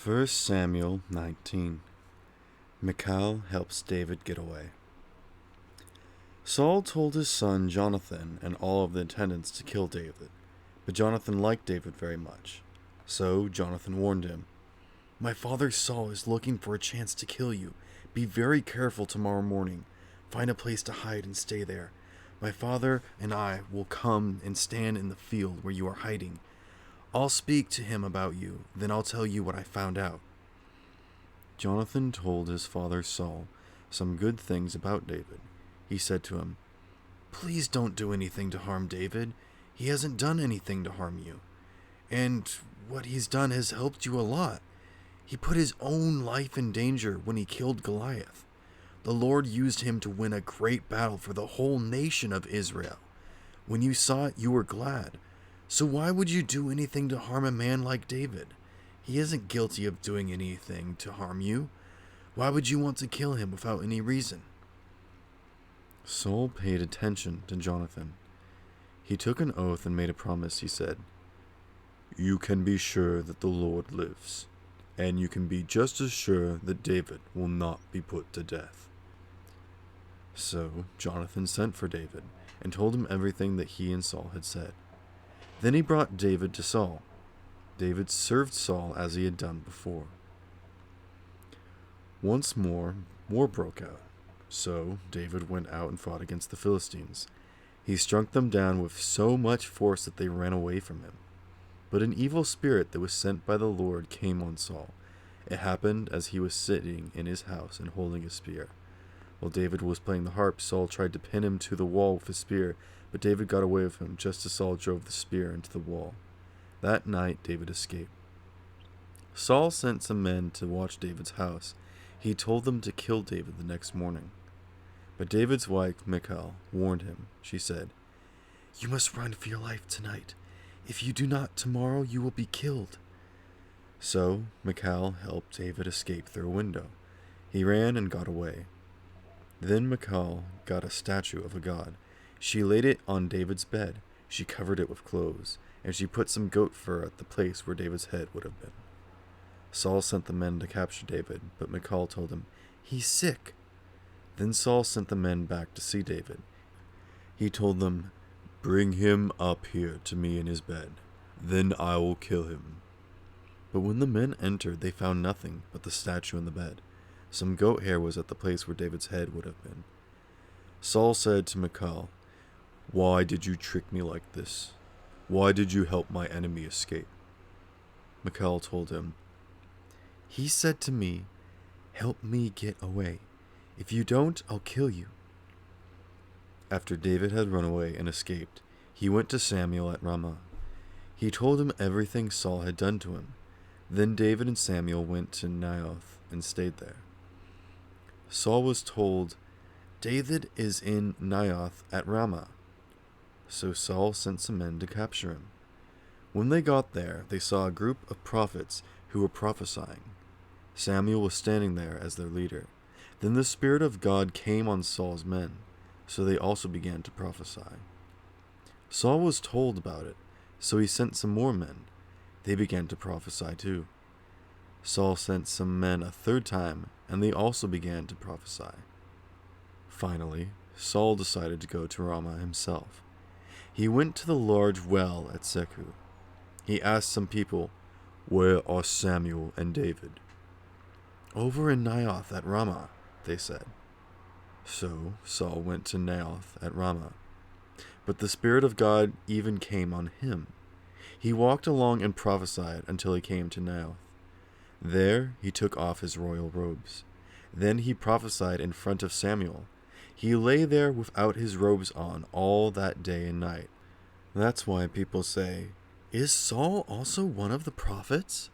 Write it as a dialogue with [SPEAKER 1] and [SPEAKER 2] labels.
[SPEAKER 1] 1 Samuel 19. Michal helps David get away. Saul told his son Jonathan and all of the attendants to kill David, but Jonathan liked David very much. So Jonathan warned him, "My father Saul is looking for a chance to kill you. Be very careful tomorrow morning. Find a place to hide and stay there. My father and I will come and stand in the field where you are hiding. I'll speak to him about you, then I'll tell you what I found out." Jonathan told his father Saul some good things about David. He said to him, "Please don't do anything to harm David. He hasn't done anything to harm you. And what he's done has helped you a lot. He put his own life in danger when he killed Goliath. The Lord used him to win a great battle for the whole nation of Israel. When you saw it, you were glad. So why would you do anything to harm a man like David? He isn't guilty of doing anything to harm you. Why would you want to kill him without any reason?" Saul paid attention to Jonathan. He took an oath and made a promise. He said, "You can be sure that the Lord lives, and you can be just as sure that David will not be put to death." So Jonathan sent for David and told him everything that he and Saul had said. Then he brought David to Saul. David served Saul as he had done before. Once more, war broke out. So David went out and fought against the Philistines. He struck them down with so much force that they ran away from him. But an evil spirit that was sent by the Lord came on Saul. It happened as he was sitting in his house and holding a spear. While David was playing the harp, Saul tried to pin him to the wall with a spear, but David got away with him just as Saul drove the spear into the wall. That night David escaped. Saul sent some men to watch David's house. He told them to kill David the next morning. But David's wife, Michal, warned him. She said, "You must run for your life tonight. If you do not, tomorrow you will be killed." So Michal helped David escape through a window. He ran and got away. Then Michal got a statue of a god. She laid it on David's bed. She covered it with clothes, and she put some goat fur at the place where David's head would have been. Saul sent the men to capture David, but Michal told him, "He's sick." Then Saul sent the men back to see David. He told them, "Bring him up here to me in his bed. Then I will kill him." But when the men entered, they found nothing but the statue in the bed. Some goat hair was at the place where David's head would have been. Saul said to Michal, "Why did you trick me like this? Why did you help my enemy escape?" Michal told him, "He said to me, 'Help me get away. If you don't, I'll kill you.'" After David had run away and escaped, he went to Samuel at Ramah. He told him everything Saul had done to him. Then David and Samuel went to Naioth and stayed there. Saul was told, "David is in Naioth at Ramah." So Saul sent some men to capture him. When they got there, they saw a group of prophets who were prophesying. Samuel was standing there as their leader. Then the Spirit of God came on Saul's men, so they also began to prophesy. Saul was told about it, so he sent some more men. They began to prophesy too. Saul sent some men a third time, and they also began to prophesy. Finally, Saul decided to go to Ramah himself. He went to the large well at Seku. He asked some people, "Where are Samuel and David?" "Over in Naioth at Ramah," they said. So Saul went to Naioth at Ramah. But the Spirit of God even came on him. He walked along and prophesied until he came to Naioth. There he took off his royal robes. Then he prophesied in front of Samuel. He lay there without his robes on all that day and night. That's why people say, "Is Saul also one of the prophets?"